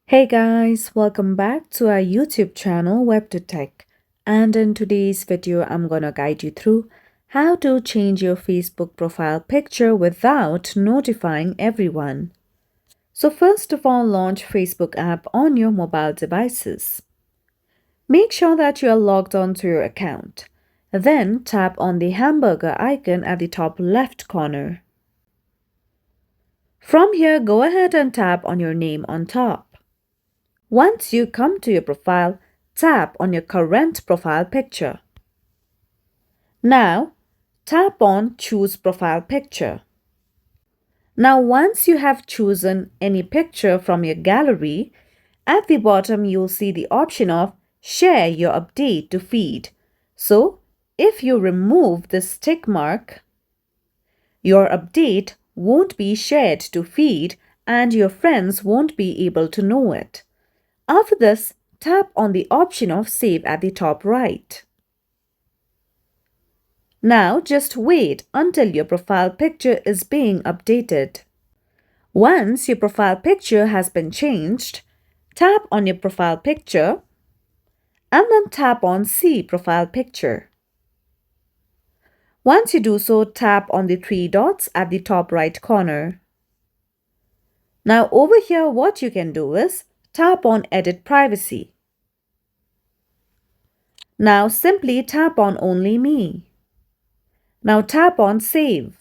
Hey guys, welcome back to our YouTube channel WebToTech. And in today's video, I'm gonna guide you through how to change your Facebook profile picture without notifying everyone. So first of all, launch Facebook app on your mobile devices. Make sure that you are logged on to your account. Then tap on the hamburger icon at the top left corner. From here, go ahead and tap on your name on top. Once you come to your profile, tap on your current profile picture. Now, tap on Choose Profile Picture. Now, once you have chosen any picture from your gallery, at the bottom you'll see the option of Share your update to feed. So, if you remove this tick mark, your update won't be shared to feed and your friends won't be able to know it. After this, tap on the option of Save at the top right. Now just wait until your profile picture is being updated. Once your profile picture has been changed, tap on your profile picture and then tap on See Profile Picture. Once you do so, tap on the three dots at the top right corner. Now over here, what you can do is tap on Edit Privacy. Now simply tap on Only Me. Now tap on Save.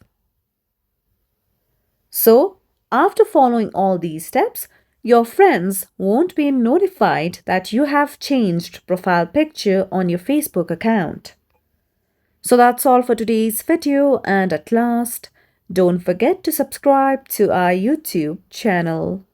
So, after following all these steps, your friends won't be notified that you have changed profile picture on your Facebook account. So that's all for today's video, and at last, don't forget to subscribe to our YouTube channel.